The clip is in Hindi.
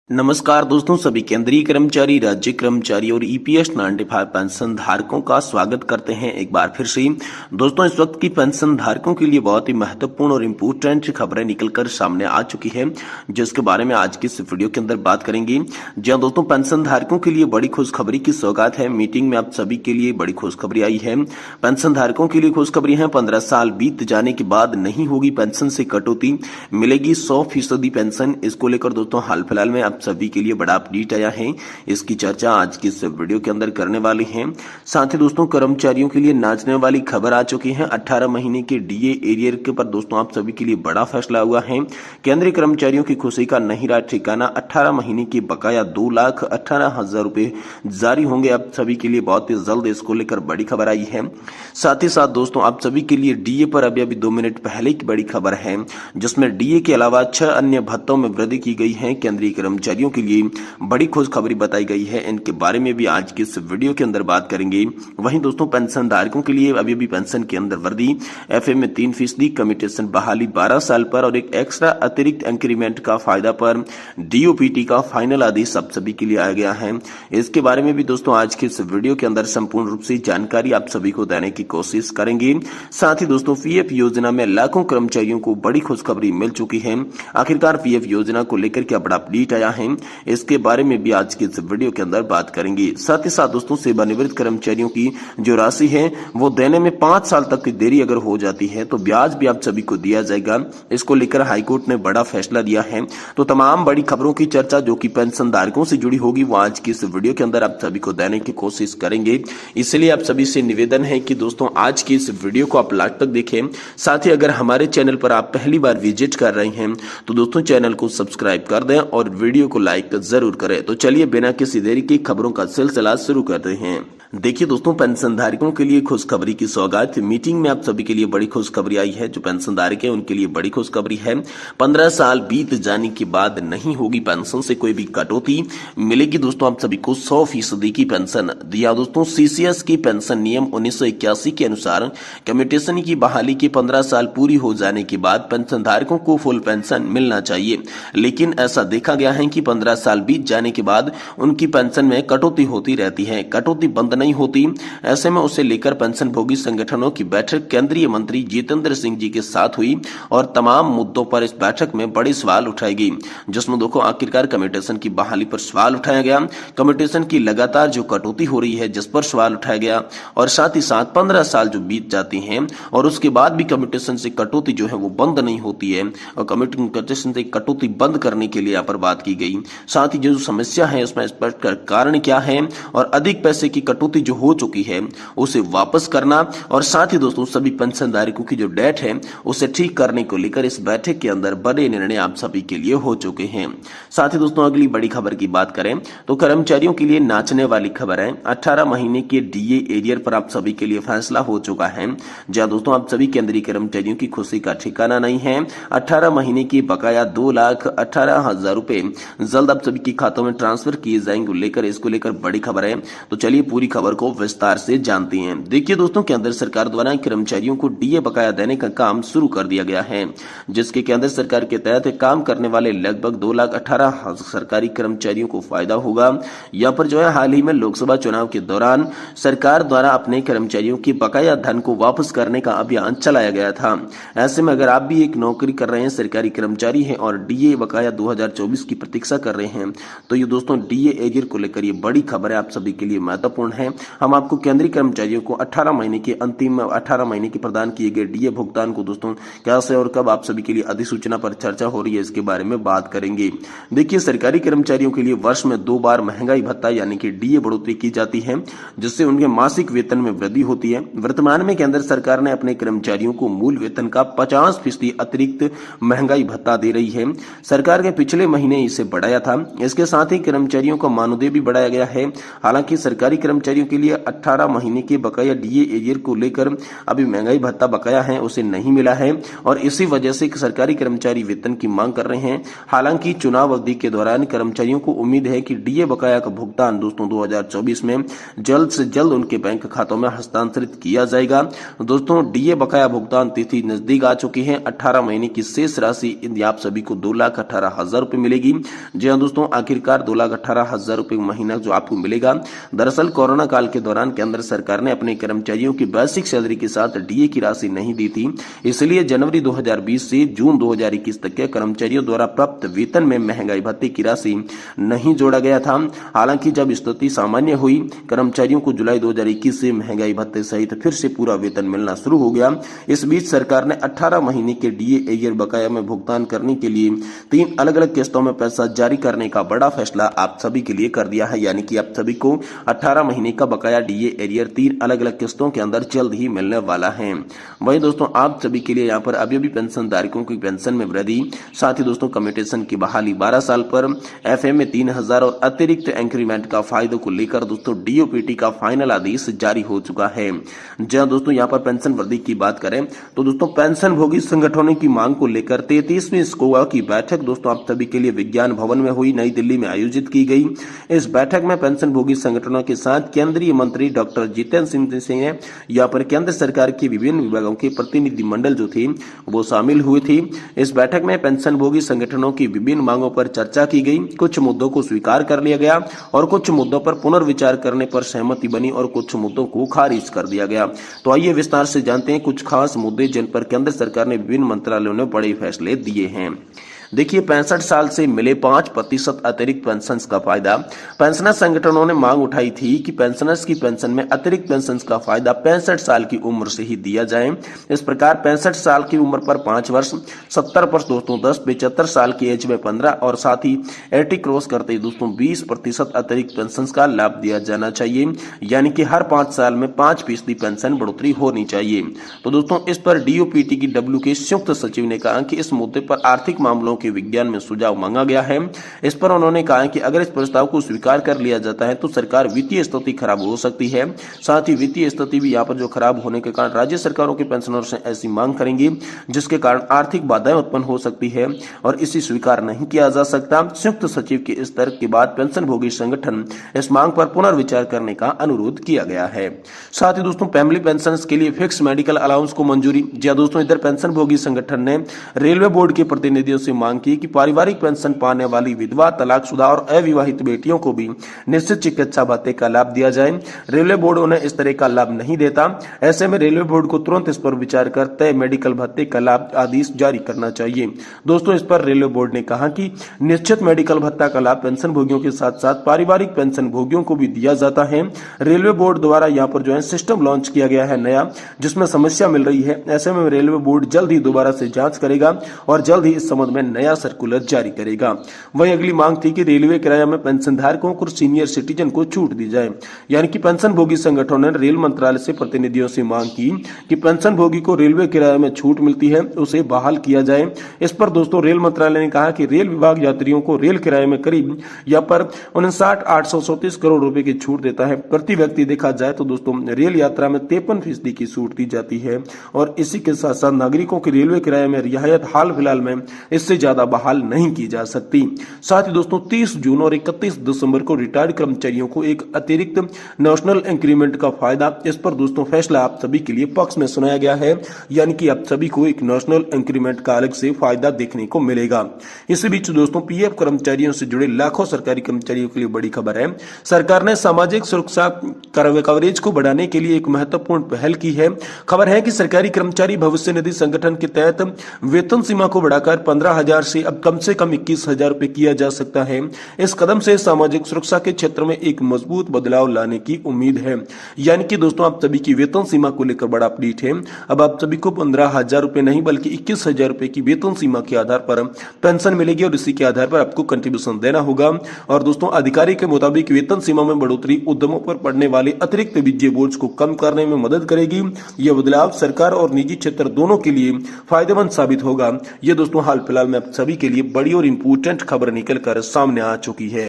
नमस्कार दोस्तों, सभी केंद्रीय कर्मचारी, राज्य कर्मचारी और ईपीएस 95 पेंशन धारकों का स्वागत करते हैं एक बार फिर से। दोस्तों, इस वक्त की पेंशन धारकों के लिए बहुत ही महत्वपूर्ण और इम्पोर्टेंट खबरें निकलकर सामने आ चुकी है, जिसके बारे में आज की इस वीडियो के अंदर बात करेंगे। जी हाँ दोस्तों, पेंशन धारकों के लिए बड़ी खुशखबरी की सौगात है। मीटिंग में आप सभी के लिए बड़ी खुशखबरी आई है। पेंशन धारकों के लिए खुशखबरी है। 15 साल बीत जाने के बाद नहीं होगी पेंशन से कटौती, मिलेगी 100% पेंशन। इसको लेकर दोस्तों हाल फिलहाल में आप सभी के लिए बड़ा अपडेट आया है। इसकी चर्चा आज की इस वीडियो के अंदर करने वाले हैं। साथ ही दोस्तों, कर्मचारियों के लिए नाचने वाली खबर आ चुकी है। 18 महीने के डीए एरियर के पर दोस्तों आप सभी के लिए बड़ा फैसला हुआ है। केंद्रीय कर्मचारियों की खुशी का नहीं रहा ठिकाना। 18 महीने के बकाया 2,18,000 रुपए जारी होंगे आप सभी के लिए बहुत ही जल्द। इसको लेकर बड़ी खबर आई है। साथ ही साथ दोस्तों आप सभी के लिए डीए पर अभी 2 मिनट पहले की बड़ी खबर है, जिसमें डीए के अलावा 6 अन्य भत्तों में वृद्धि की गई है। केंद्रीय कर्मचारियों के लिए बड़ी खुशखबरी बताई गई है। इनके बारे में भी आज की इस वीडियो के अंदर बात करेंगे। वहीं दोस्तों, पेंशन धारकों के लिए अभी पेंशन के अंदर वृद्धि, एफए में 3%, कम्यूटेशन बहाली 12 साल पर और एक एक्स्ट्रा अतिरिक्त इंक्रीमेंट का फायदा पर डीओपीटी का फाइनल आदेश आप सभी के लिए आ गया है। इसके बारे में भी दोस्तों आज की इस वीडियो के अंदर संपूर्ण रूप से जानकारी आप सभी को देने की कोशिश करेंगे। साथ ही दोस्तों, पीएफ योजना में लाखों कर्मचारियों को बड़ी खुशखबरी मिल चुकी है। आखिरकार पीएफ योजना को लेकर क्या बड़ा अपडेट आया है, इसके बारे में भी आज की इस वीडियो के अंदर बात करेंगे। साथ ही साथ दोस्तों, सेवानिवृत्त कर्मचारियों की जो राशि है वो देने में 5 साल तक की देरी अगर हो जाती है तो ब्याज भी आप सभी को दिया जाएगा। इसको लेकर हाईकोर्ट ने बड़ा फैसला दिया है। तो तमाम बड़ी खबरों की चर्चा जो कि पेंशन धारकों से जुड़ी होगी वो आज की इस वीडियो के अंदर आप सभी को देने की कोशिश करेंगे। इसलिए आप सभी से निवेदन है कि दोस्तों आज की इस वीडियो को आप लास्ट तक देखें। साथ ही अगर हमारे चैनल पर आप पहली बार विजिट कर रहे हैं तो दोस्तों चैनल को सब्सक्राइब कर दें और वीडियो को लाइक जरूर करें। तो चलिए बिना किसी देरी की खबरों का सिलसिला शुरू करते हैं। देखिए दोस्तों, पेंशन धारकों के लिए खुशखबरी की सौगात। मीटिंग में आप सभी के लिए बड़ी खुशखबरी आई है। जो पेंशन धारक है उनके लिए बड़ी खुशखबरी है। 15 साल बीत जाने के बाद नहीं होगी पेंशन से कोई भी कटौती, मिलेगी दोस्तों आप सभी को 100% की पेंशन। दिया दोस्तों, सीसीएस की पेंशन नियम 1981 के अनुसार कम्यूटेशन की बहाली के 15 साल पूरी हो जाने के बाद पेंशन धारकों को फुल पेंशन मिलना चाहिए। लेकिन ऐसा देखा गया है कि 15 साल बीत जाने के बाद उनकी पेंशन में कटौती होती रहती है, कटौती बंद नहीं होती। ऐसे में उसे लेकर पेंशन भोगी संगठनों की बैठक केंद्रीय मंत्री जितेंद्र सिंह जी के साथ हुई और तमाम मुद्दों पर इस बैठक में बड़ी सवाल उठाई गई, जिसमें देखो आखिरकार कम्यूटेशन की बहाली पर सवाल उठाया गया, कम्यूटेशन की लगातार जो कटौती हो रही है जिस पर सवाल उठाया गया, और साथ ही साथ 15 साल जो बीत जाती हैं और उसके बाद भी कम्यूटेशन से कटौती जो है वो बंद नहीं होती है, और कम्यूटेशन से कटौती बंद करने के लिए यहाँ पर बात की गई। साथ ही जो समस्या है उसमें स्पष्ट कारण क्या है और अधिक पैसे की कटौती जो हो चुकी है उसे वापस करना, और साथ ही दोस्तों सभी पेंशन धारकों की जो डेट है उसे ठीक करने को लेकर इस बैठक के अंदर बड़े निर्णय आप सभी के लिए हो चुके हैं। साथ ही दोस्तों अगली बड़ी खबर की बात करें तो कर्मचारियों के लिए नाचने वाली खबर है। 18 महीने के डीए एरियर पर आप सभी के लिए फैसला हो चुका है। जहां दोस्तों आप सभी केंद्रीय कर्मचारियों की खुशी का ठिकाना नहीं है। 18 महीने की बकाया 2,18,000 रुपए जल्द आप सभी के खातों में ट्रांसफर किए जाएंगे लेकर इसको लेकर बड़ी खबर है। तो चलिए पूरी खबर को विस्तार से जानते हैं। देखिए दोस्तों, केंद्र सरकार द्वारा कर्मचारियों को डीए बकाया देने का काम शुरू कर दिया गया है, जिसके केंद्र सरकार के तहत काम करने वाले लगभग 2,18,000 सरकारी कर्मचारियों को फायदा होगा। यहाँ पर जो है हाल ही में लोकसभा चुनाव के दौरान सरकार द्वारा अपने कर्मचारियों के बकाया धन को वापस करने का अभियान चलाया गया था। ऐसे में अगर आप भी एक नौकरी कर रहे हैं, सरकारी कर्मचारी हैं और डीए बकाया 2024 की प्रतीक्षा कर रहे हैं, तो ये दोस्तों डीए एरियर को लेकर ये बड़ी खबर है, आप सभी के लिए महत्वपूर्ण है। हम आपको केंद्रीय कर्मचारियों को 18 महीने के अंतिम 18 महीने के प्रदान किए गए डीए भुगतान को दोस्तों कैसे और कब आप सभी के लिए अधिसूचना पर चर्चा हो रही है इसके बारे में बात करेंगे। देखिए, सरकारी कर्मचारियों के लिए वर्ष में 2 बार महंगाई भत्ता यानी कि डीए बढ़ोतरी की जाती है, जिससे उनके मासिक वेतन में वृद्धि होती है। वर्तमान में केंद्र सरकार ने अपने कर्मचारियों को मूल वेतन का 50% अतिरिक्त महंगाई भत्ता दे रही है। सरकार के पिछले महीने इसे बढ़ाया था। इसके साथ ही कर्मचारियों का मानदेय भी बढ़ाया गया है। हालांकि सरकारी कर्मचारी कर्मचारियों के लिए 18 महीने के बकाया डीए एरियर को लेकर अभी महंगाई भत्ता बकाया है उसे नहीं मिला है और इसी वजह से सरकारी कर्मचारी वेतन की मांग कर रहे हैं। हालांकि चुनाव अवधि के दौरान कर्मचारियों को उम्मीद है कि डीए बकाया का भुगतान दोस्तों 2024 में जल्द से जल्द उनके बैंक खातों में हस्तांतरित किया जाएगा। दोस्तों डीए बकाया भुगतान तिथि नजदीक आ चुकी है। 18 महीने की शेष राशि आप सभी को 2,18,000 रुपए मिलेगी। जी हाँ दोस्तों, आखिरकार 2,18,000 रुपए महीना जो आपको मिलेगा। दरअसल कोरोना काल के दौरान केंद्र सरकार ने अपने कर्मचारियों की बेसिक सैलरी के साथ डीए की राशि नहीं दी थी, इसलिए जनवरी 2020 से जून 2021 तक के कर्मचारियों द्वारा प्राप्त वेतन में महंगाई भत्ते की राशि नहीं जोड़ा गया था। हालांकि जब स्थिति सामान्य हुई, कर्मचारियों को जुलाई 2021 से महंगाई भत्ते सहित फिर से पूरा वेतन मिलना शुरू हो गया। इस बीच सरकार ने 18 महीने के डीए एरियर बकाया में भुगतान करने के लिए 3 अलग अलग किस्तों में पैसा जारी करने का बड़ा फैसला आप सभी के लिए कर दिया है। यानी कि आप सभी को 18 महीने का बकाया डीए एरियर 3 अलग अलग किस्तों के अंदर जल्द ही मिलने वाला है। वहीं दोस्तों आप सभी के लिए यहाँ पर अभी भी पेंशन धारकों की पेंशन में वृद्धि, साथ ही दोस्तों कम्यूटेशन की बहाली 12 साल पर, एफएम में 3,000 और अतिरिक्त इंक्रीमेंट का फायदों को लेकर दोस्तों डीओपीटी का फाइनल आदेश जारी हो चुका है। जहां दोस्तों यहाँ पर पेंशन वृद्धि की बात करें तो दोस्तों पेंशन भोगी संगठनों की मांग को लेकर 33वीं स्कोआ की बैठक दोस्तों आप सभी के लिए विज्ञान भवन में हुई, नई दिल्ली में आयोजित की गई। इस बैठक में पेंशन भोगी संगठनों के साथ केंद्रीय मंत्री डॉक्टर जितेंद्र सिंह ने यहाँ पर केंद्र सरकार के विभिन्न विभागों के प्रतिनिधिमंडल जो थे वो शामिल हुए थे। इस बैठक में पेंशन भोगी संगठनों की विभिन्न मांगों पर चर्चा की गई। कुछ मुद्दों को स्वीकार कर लिया गया और कुछ मुद्दों पर पुनर्विचार करने पर सहमति बनी और कुछ मुद्दों को खारिज कर दिया गया। तो आइए विस्तार से जानते हैं कुछ खास मुद्दे जिन पर केंद्र सरकार ने विभिन्न मंत्रालयों ने बड़े फैसले दिए हैं। देखिए 65 साल से मिले 5% अतिरिक्त पेंशन का फायदा। पेंशनर संगठनों ने मांग उठाई थी कि पेंशनर्स की पेंशन में अतिरिक्त पेंशन का फायदा 65 साल की उम्र से ही दिया जाए। इस प्रकार 65 साल की उम्र पर 5 वर्ष, 70 वर्ष दोस्तों 10, 75 साल की एज में 15 और साथ ही 80 क्रॉस करते दोस्तों 20% अतिरिक्त पेंशन का लाभ दिया जाना चाहिए। यानी कि हर 5 साल में 5% पेंशन बढ़ोतरी होनी चाहिए। तो दोस्तों इस पर डीओपीटी की डब्ल्यू के संयुक्त सचिव ने कहा कि इस मुद्दे पर आर्थिक मामलों के विज्ञान में सुझाव मांगा गया है। इस पर उन्होंने कहा कि अगर इस प्रस्ताव को स्वीकार कर लिया जाता है तो सरकार वित्तीय स्थिति खराब हो सकती है। साथ ही वित्तीय स्थिति भी यहाँ पर जो खराब होने के कारण राज्य सरकारों के पेंशनरों से ऐसी मांग करेंगी जिसके कारण आर्थिक बाधाएं उत्पन्न हो सकती है और इसे स्वीकार नहीं किया जा सकता। संयुक्त सचिव के इस तर्क के बाद पेंशन भोगी संगठन इस मांग पर पुनर्विचार करने का अनुरोध किया गया है। साथ ही दोस्तों फैमिली पेंशन के लिए फिक्स मेडिकल अलाउंस को मंजूरी। जी दोस्तों इधर पेंशन भोगी संगठन ने रेलवे बोर्ड के प्रतिनिधियों से मांग की कि पारिवारिक पेंशन पाने वाली विधवा, तलाकशुदा और अविवाहित बेटियों को भी निश्चित चिकित्सा भत्ते का लाभ दिया जाए। रेलवे बोर्ड उन्हें इस तरह का लाभ नहीं देता। ऐसे में रेलवे बोर्ड को तुरंत इस पर विचार कर तय मेडिकल भत्ते का लाभ आदेश जारी करना चाहिए। दोस्तों इस पर रेलवे बोर्ड ने कहा कि निश्चित मेडिकल भत्ता का लाभ पेंशन भोगियों के साथ साथ पारिवारिक पेंशन भोगियों को भी दिया जाता है। रेलवे बोर्ड द्वारा यहाँ पर जो है सिस्टम लॉन्च किया गया है नया, जिसमें समस्या मिल रही है। ऐसे में रेलवे बोर्ड जल्द ही दोबारा से जांच करेगा और जल्द ही इस संबंध में नया सर्कुलर जारी करेगा। वही अगली मांग थी कि रेलवे किराया में पेंशन धारकों को सीनियर सिटीजन को छूट दी जाए। यानी कि पेंशन भोगी संगठनों ने रेल मंत्रालय से प्रतिनिधियों से मांग की कि पेंशन भोगी को रेलवे किराया में छूट मिलती है उसे बहाल किया जाए। इस पर दोस्तों रेल मंत्रालय ने कहा कि रेल विभाग यात्रियों को रेल किराए में करीब यहाँ पर 59,834 करोड़ रुपए की छूट देता है प्रति व्यक्ति। देखा जाए तो दोस्तों रेल यात्रा में 53% की छूट दी जाती है और इसी के साथ साथ नागरिकों की रेलवे किराए में रियायत हाल फिलहाल में इससे ज्यादा बहाल नहीं की जा सकती। साथ ही दोस्तों 30 जून और 31 दिसंबर को रिटायर्ड कर्मचारियों को एक अतिरिक्त नेशनल इंक्रीमेंट का फायदा। इस पर दोस्तों फैसला आप सभी के लिए पक्ष में सुनाया गया है। यानी कि आप सभी को एक नेशनल इंक्रीमेंट का अलग से फायदा देखने को मिलेगा। इसी बीच दोस्तों पीएफ कर्मचारियों से जुड़े लाखों सरकारी कर्मचारियों के लिए बड़ी खबर है। सरकार ने सामाजिक सुरक्षा कवरेज को बढ़ाने के लिए एक महत्वपूर्ण पहल की है। खबर है कि सरकारी कर्मचारी भविष्य निधि संगठन के तहत वेतन सीमा को बढ़ाकर 15,000 से अब कम से कम 21,000 रुपए किया जा सकता है। इस कदम से सामाजिक सुरक्षा के क्षेत्र में एक मजबूत बदलाव लाने की उम्मीद है। यानी कि दोस्तों आप सभी की वेतन सीमा को लेकर बड़ा अपडेट है। अब आप सभी को 15,000 रुपए नहीं बल्कि 21,000 रुपए की वेतन सीमा के आधार पर पेंशन मिलेगी और इसी के आधार पर आपको कंट्रीब्यूशन देना होगा। और दोस्तों अधिकारी के मुताबिक वेतन सीमा में बढ़ोतरी उद्यमों पर पड़ने वाले अतिरिक्त वित्तीय बोझ को कम करने में मदद करेगी। यह बदलाव सरकार और निजी क्षेत्र दोनों के लिए फायदेमंद साबित होगा। ये दोस्तों हाल फिलहाल में आप सभी के लिए बड़ी और इंपोर्टेंट खबर निकल कर सामने आ चुकी है।